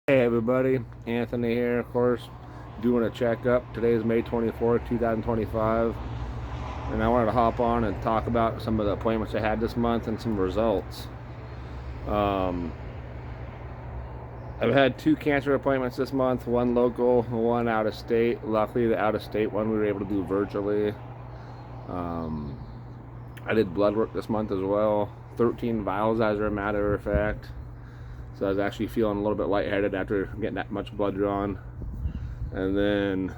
Hey everybody, Anthony here, of course, doing a checkup. Today is May 24th, 2025, and I wanted to hop on and talk about some of the appointments I had this month and some results. Um, I've had 2 cancer appointments this month, one local, one out of state. Luckily, the out of state one we were able to do virtually. Um, I did blood work this month as well, 13 vials as a matter of fact. So I was actually feeling a little bit lightheaded after getting that much blood drawn. And then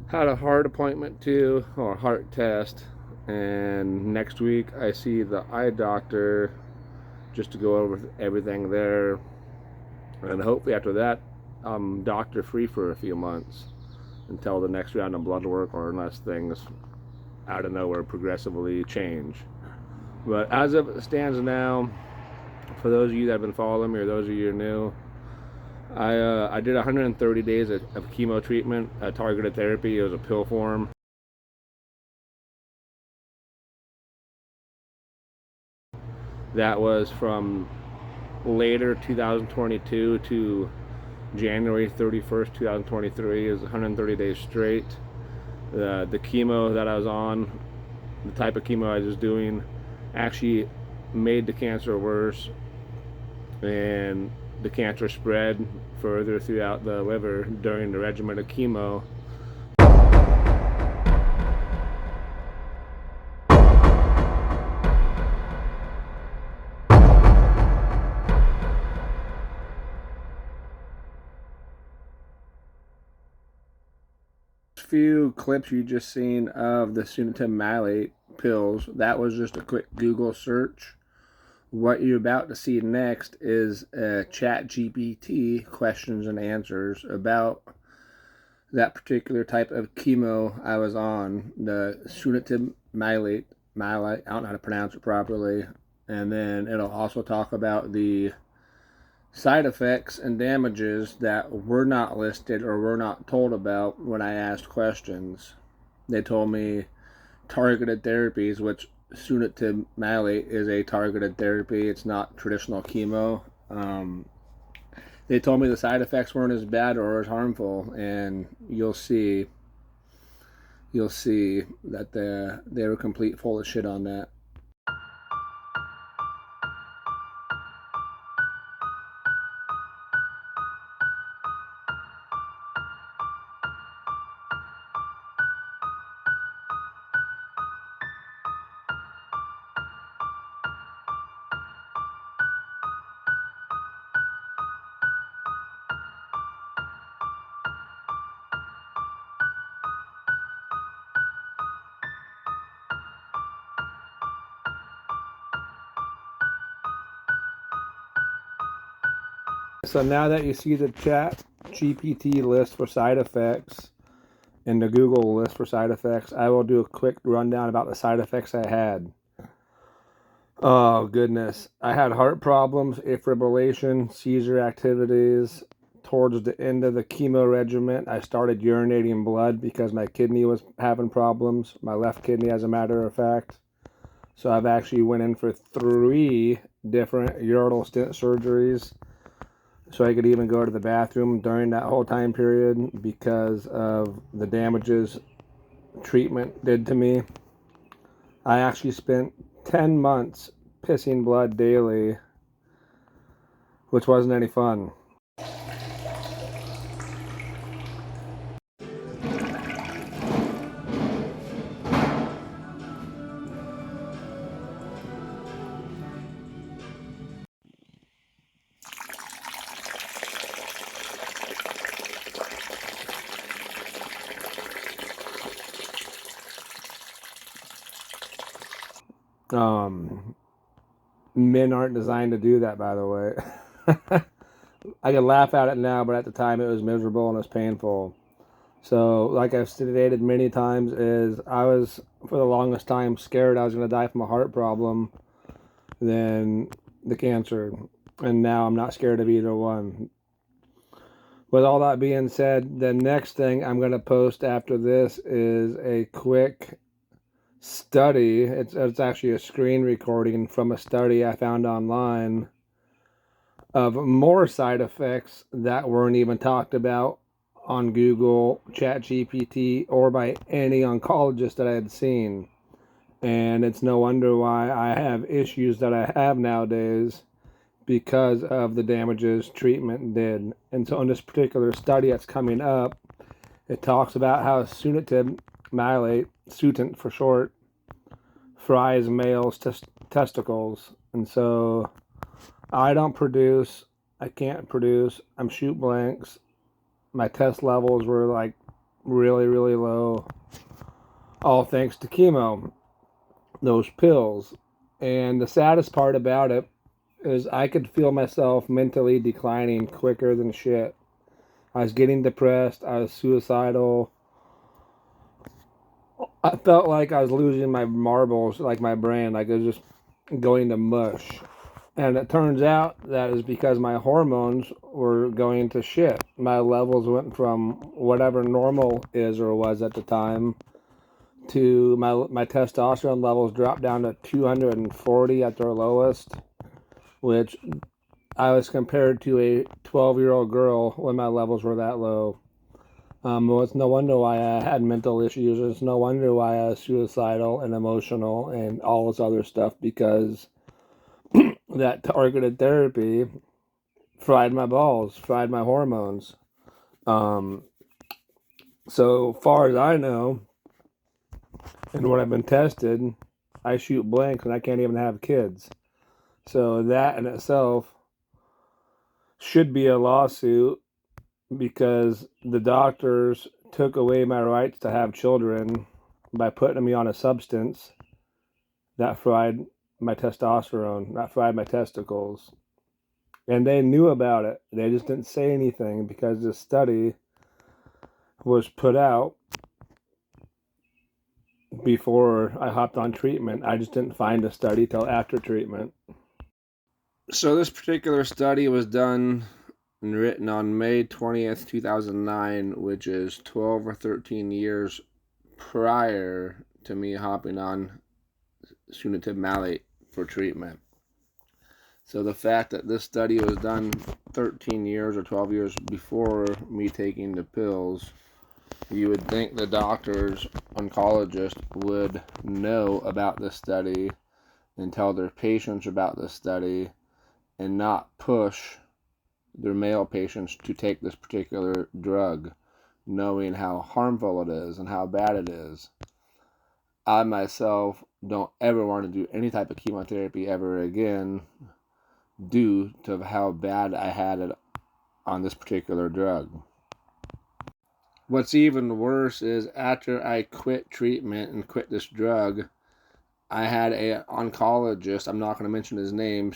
had a heart appointment too, or a heart test. And next week I see the eye doctor just to go over everything there. And hopefully after that, I'm doctor free for a few months until the next round of blood work, or unless things out of nowhere progressively change. But as it stands now, for those of you that have been following me, or those of you who are new, I did 130 days of chemo treatment, targeted therapy. It was a pill form. That was from later 2022 to January 31st, 2023. It was 130 days straight. The chemo that I was on, the type of chemo I was doing, actually made the cancer worse, and the cancer spread further throughout the liver during the regimen of chemo. Few clips you just seen of the sunitinib pills, that was just a quick Google search. What you're about to see next is a ChatGPT questions and answers about that particular type of chemo I was on, the sunitinib, I don't know how to pronounce it properly. And then it'll also talk about the side effects and damages that were not listed or were not told about when I asked questions. They told me targeted therapies, which sunitinib is a targeted therapy. It's not traditional chemo. They told me the side effects weren't as bad or as harmful, and you'll see that they were complete full of shit on that. So now that you see the Chat GPT list for side effects and the Google list for side effects, I will do a quick rundown about the side effects I had. Oh, goodness. I had heart problems, fibrillation, seizure activities. Towards the end of the chemo regimen, I started urinating blood because my kidney was having problems. My left kidney, as a matter of fact. So I've actually went in for 3 different ureteral stent surgeries, so I could even go to the bathroom during that whole time period because of the damages treatment did to me. I actually spent 10 months pissing blood daily, which wasn't any fun. Men aren't designed to do that, by the way. I can laugh at it now, but at the time it was miserable and it was painful. So, like I've stated many times, is I was, for the longest time, scared I was going to die from a heart problem than the cancer. And now I'm not scared of either one. With all that being said, the next thing I'm going to post after this is a quick study. It's actually a screen recording from a study I found online of more side effects that weren't even talked about on Google, ChatGPT, or by any oncologist that I had seen. And it's no wonder why I have issues that I have nowadays because of the damages treatment did. And so in this particular study that's coming up, it talks about how sunitinib malate, sutent for short, fries males' testicles. And so I don't produce, I can't produce, I'm shoot blanks. My test levels were like really, really low, all thanks to chemo, those pills. And the saddest part about it is I could feel myself mentally declining quicker than shit. I was getting depressed, I was suicidal. I felt like I was losing my marbles, like my brain, like it was just going to mush. And it turns out that is because my hormones were going to shit. My levels went from whatever normal is or was at the time to my testosterone levels dropped down to 240 at their lowest, which I was compared to a 12-year-old girl when my levels were that low. Well, it's no wonder why I had mental issues. It's no wonder why I was suicidal and emotional and all this other stuff, because that targeted therapy fried my balls, fried my hormones. So far as I know, and what I've been tested, I shoot blanks and I can't even have kids. So that in itself should be a lawsuit, because the doctors took away my rights to have children by putting me on a substance that fried my testosterone, that fried my testicles. And they knew about it. They just didn't say anything because this study was put out before I hopped on treatment. I just didn't find the study till after treatment. So this particular study was done and written on May 20th, 2009, which is 12 or 13 years prior to me hopping on sunitinib malate for treatment. So the fact that this study was done 13 years or 12 years before me taking the pills, you would think the doctors, oncologists, would know about this study and tell their patients about this study and not push their male patients to take this particular drug, knowing how harmful it is and how bad it is. I myself don't ever want to do any type of chemotherapy ever again due to how bad I had it on this particular drug. What's even worse is after I quit treatment and quit this drug, I had an oncologist, I'm not going to mention his name,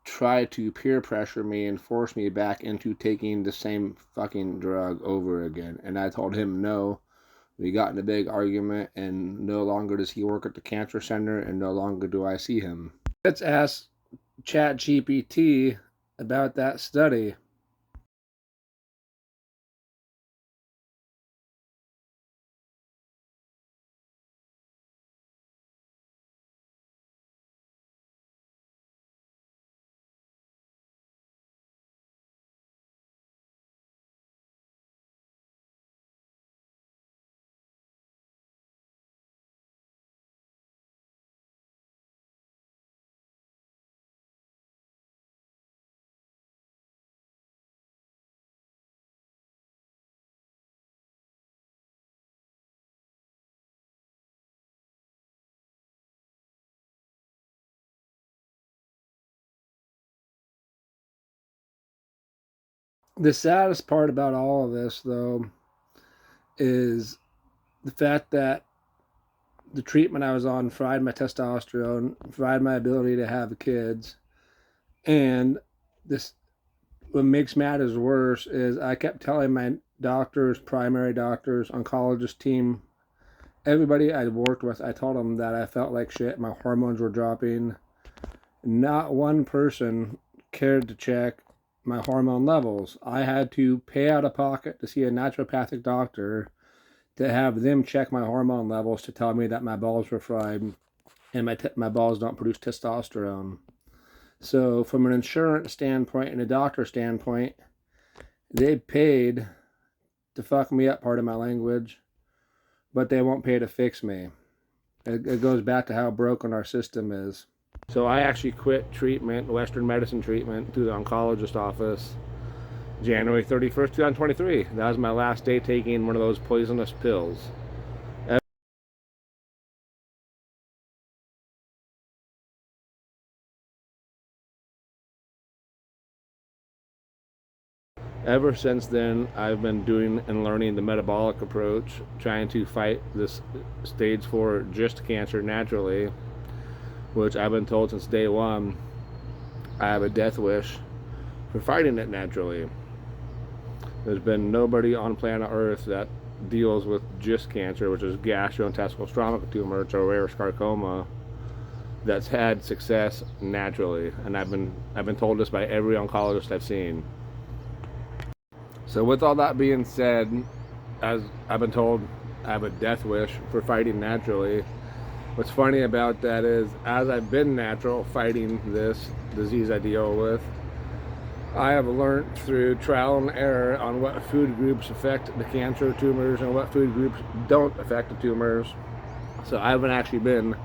try to peer pressure me and force me back into taking the same fucking drug over again. And I told him no. We got in a big argument, and no longer does he work at the cancer center, and no longer do I see him. Let's ask ChatGPT about that study. The saddest part about all of this, though, is the fact that the treatment I was on fried my testosterone, fried my ability to have kids, and this, what makes matters worse is I kept telling my doctors, primary doctors, oncologist team, everybody I worked with, I told them that I felt like shit, my hormones were dropping. Not one person cared to check my hormone levels. I had to pay out of pocket to see a naturopathic doctor to have them check my hormone levels to tell me that my balls were fried and my balls don't produce testosterone. So from an insurance standpoint and a doctor standpoint, they paid to fuck me up, pardon my language, but they won't pay to fix me. It goes back to how broken our system is. So I actually quit treatment, Western medicine treatment, through the oncologist office, January 31st, 2023. That was my last day taking one of those poisonous pills. Ever since then, I've been doing and learning the metabolic approach, trying to fight this stage 4 GIST cancer naturally, which I've been told since day one, I have a death wish for fighting it naturally. There's been nobody on planet Earth that deals with GIST cancer, which is gastrointestinal stromal tumor, it's a rare sarcoma, that's had success naturally. And I've been told this by every oncologist I've seen. So with all that being said, as I've been told, I have a death wish for fighting naturally. What's funny about that is, as I've been natural fighting this disease I deal with, I have learned through trial and error on what food groups affect the cancer tumors and what food groups don't affect the tumors. So I haven't actually been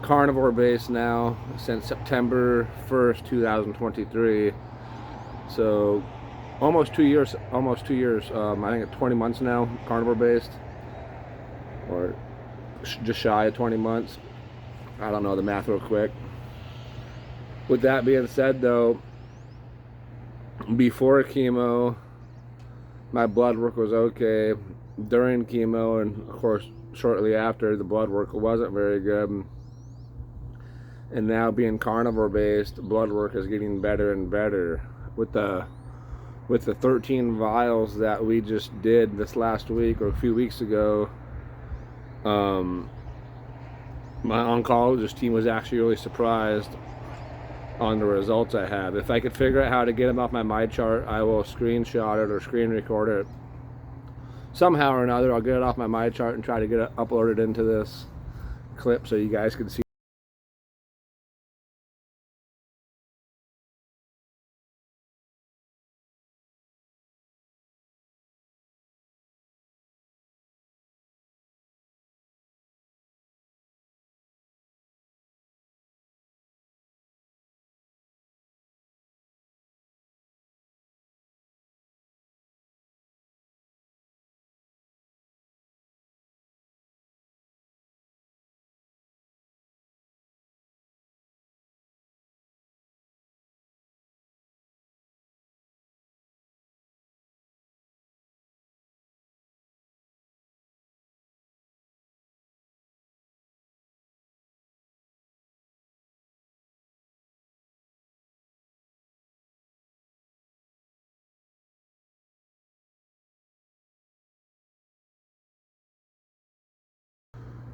carnivore based now since September 1st, 2023. So almost 2 years, I think 20 months now, carnivore based, or just shy of 20 months. I don't know the math real quick. With that being said though, before chemo, my blood work was okay. During chemo, and of course shortly after, the blood work wasn't very good. And now being carnivore based, blood work is getting better and better. With the 13 vials that we just did this last week or a few weeks ago, my oncologist team was actually really surprised on the results I have. If I could figure out how to get them off my MyChart, I will screenshot it or screen record it somehow or another. I'll get it off my MyChart and try to get it uploaded into this clip so you guys can see.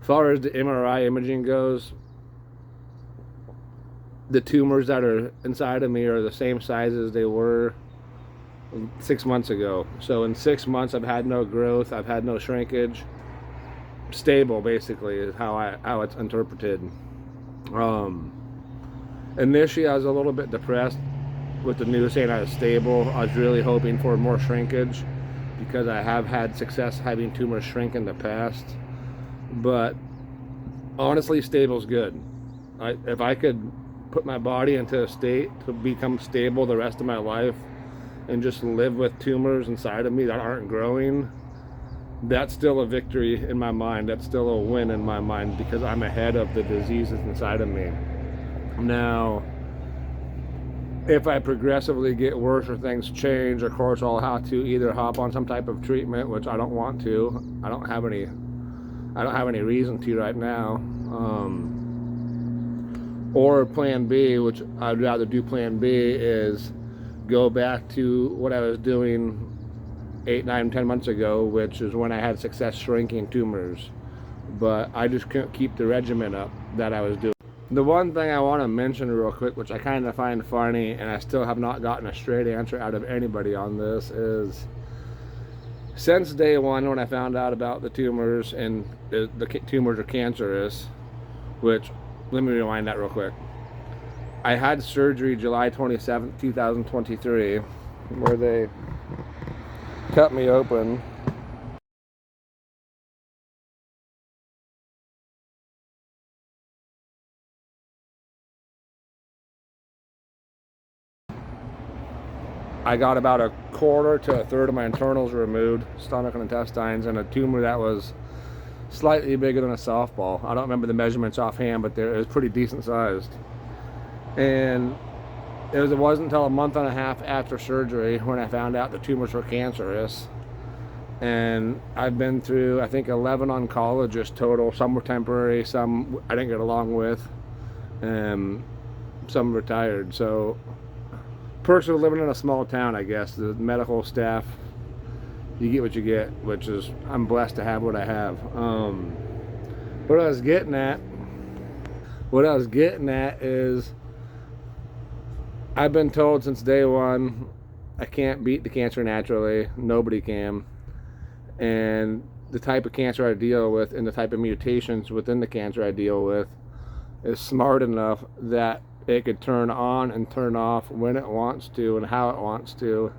As far as the MRI imaging goes, the tumors that are inside of me are the same size as they were 6 months ago. So in 6 months, I've had no growth, I've had no shrinkage. Stable, basically, is how it's interpreted. Initially, I was a little bit depressed with the news saying I was stable. I was really hoping for more shrinkage because I have had success having tumors shrink in the past. But honestly, stable's good. If I could put my body into a state to become stable the rest of my life and just live with tumors inside of me that aren't growing, that's still a victory in my mind. That's still a win in my mind because I'm ahead of the diseases inside of me. Now, if I progressively get worse or things change, of course I'll have to either hop on some type of treatment, which I don't want to. I don't have any reason to right now. Or plan B, which I'd rather do plan B, is go back to what I was doing 8, 9, 10 months ago, which is when I had success shrinking tumors. But I just couldn't keep the regimen up that I was doing. The one thing I want to mention real quick, which I kind of find funny, and I still have not gotten a straight answer out of anybody on this, is since day one when I found out about the tumors and the tumors are cancerous, which, let me rewind that real quick. I had surgery July 27th, 2023, where they cut me open. I got about a quarter to a third of my internals removed, stomach and intestines, and a tumor that was slightly bigger than a softball. I don't remember the measurements offhand, but it was pretty decent sized. And it wasn't until a month and a half after surgery when I found out the tumors were cancerous. And I've been through, I think, 11 oncologists total. Some were temporary, some I didn't get along with, and some retired. So, perks of living in a small town, I guess. The medical staff, you get what you get, which is, I'm blessed to have what I have. What I was getting at is, I've been told since day one, I can't beat the cancer naturally. Nobody can. And the type of cancer I deal with and the type of mutations within the cancer I deal with is smart enough that it could turn on and turn off when it wants to and how it wants to,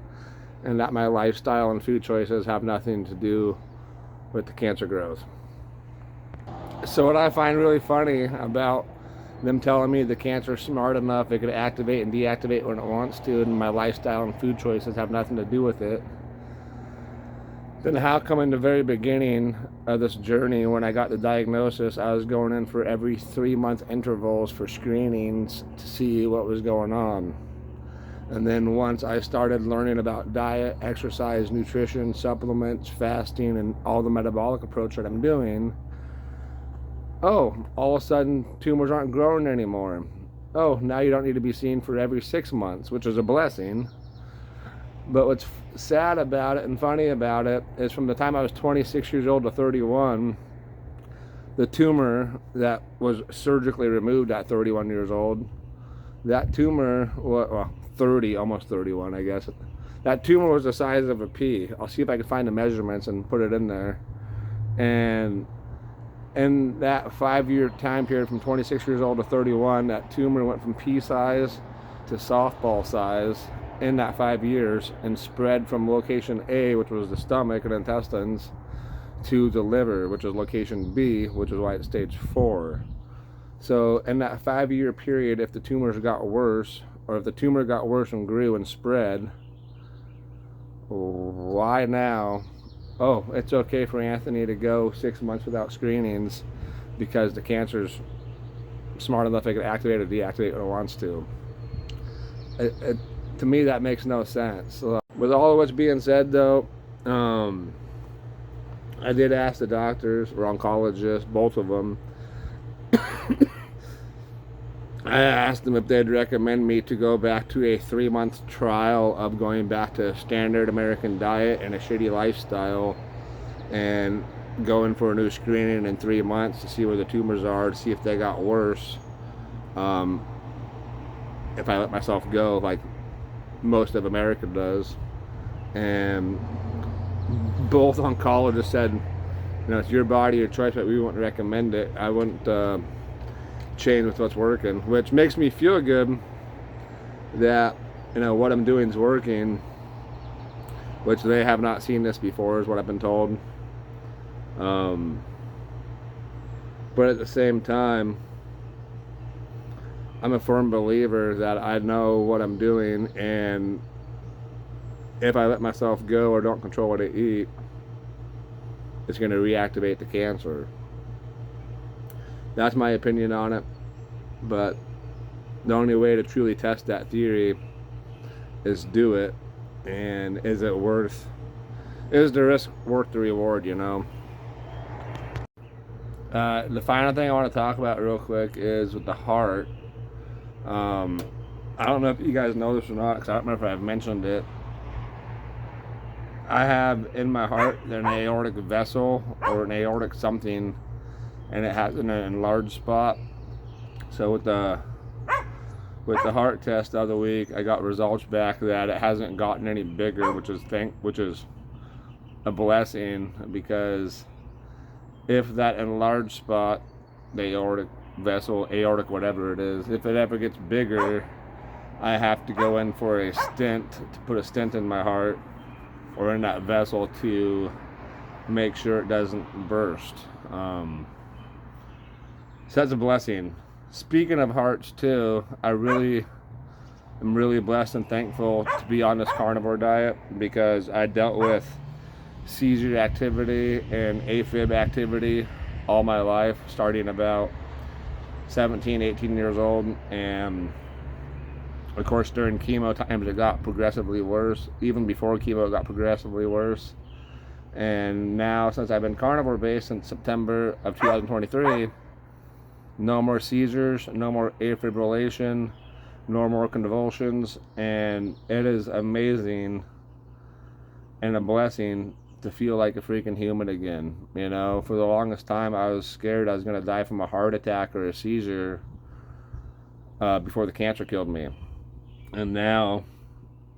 and that my lifestyle and food choices have nothing to do with the cancer growth. So what I find really funny about them telling me the cancer is smart enough it could activate and deactivate when it wants to, and my lifestyle and food choices have nothing to do with it, then how come in the very beginning of this journey, when I got the diagnosis, I was going in for every 3-month intervals for screenings to see what was going on? And then once I started learning about diet, exercise, nutrition, supplements, fasting, and all the metabolic approach that I'm doing, oh, all of a sudden tumors aren't growing anymore. Oh, now you don't need to be seen for every 6 months, which is a blessing. But what's sad about it and funny about it is, from the time I was 26 years old to 31, the tumor that was surgically removed at 31 years old, that tumor, well, 30, almost 31, I guess. That tumor was the size of a pea. I'll see if I can find the measurements and put it in there. And in that 5-year time period, from 26 years old to 31, that tumor went from pea size to softball size in that 5 years, and spread from location A, which was the stomach and intestines, to the liver, which is location B, which is why it's stage 4. So in that 5-year period, if the tumors got worse, or if the tumor got worse and grew and spread, why now? Oh, it's okay for Anthony to go 6 months without screenings because the cancer's smart enough it can activate or deactivate when it wants to. To me, that makes no sense. With all of what's being said, though, I did ask the doctors, or oncologists, both of them. I asked them if they'd recommend me to go back to a 3-month trial of going back to standard American diet and a shitty lifestyle, and going for a new screening in 3 months to see where the tumors are, to see if they got worse. If I let myself go, like most of America does. And both oncologists said, it's your body, your choice, but we wouldn't recommend it. I wouldn't change with what's working, which makes me feel good that what I'm doing is working, which they have not seen this before, is what I've been told. But at the same time, I'm a firm believer that I know what I'm doing, and if I let myself go or don't control what I eat, it's going to reactivate the cancer. That's my opinion on it, but the only way to truly test that theory is do it. And is the risk worth the reward? The final thing I want to talk about real quick is with the heart. I don't know if you guys know this or not, because I don't remember if I've mentioned it. I have in my heart an aortic vessel, or an aortic something, and it has an enlarged spot. So with the heart test the other week, I got results back that it hasn't gotten any bigger, which is a blessing, because if that enlarged spot, the aortic vessel, aortic, whatever it is. If it ever gets bigger, I have to go in for a stent, to put a stent in my heart or in that vessel to make sure it doesn't burst. So that's a blessing. Speaking of hearts too, I'm really blessed and thankful to be on this carnivore diet, because I dealt with seizure activity and AFib activity all my life, starting about 17, 18 years old. And of course, during chemo times, it got progressively worse. Even before chemo, it got progressively worse. And now, since I've been carnivore based since September of 2023, no more seizures, no more afibrillation, no more convulsions, and it is amazing and a blessing to feel like a freaking human again. You know, for the longest time, I was scared I was going to die from a heart attack or a seizure before the cancer killed me. And now,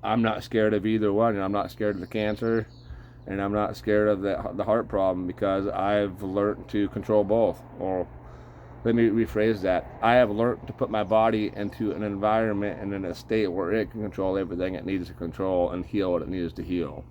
I'm not scared of either one. And I'm not scared of the cancer, and I'm not scared of the heart problem, because I've learned to control both. Or let me rephrase that. I have learned to put my body into an environment and in a state where it can control everything it needs to control and heal what it needs to heal.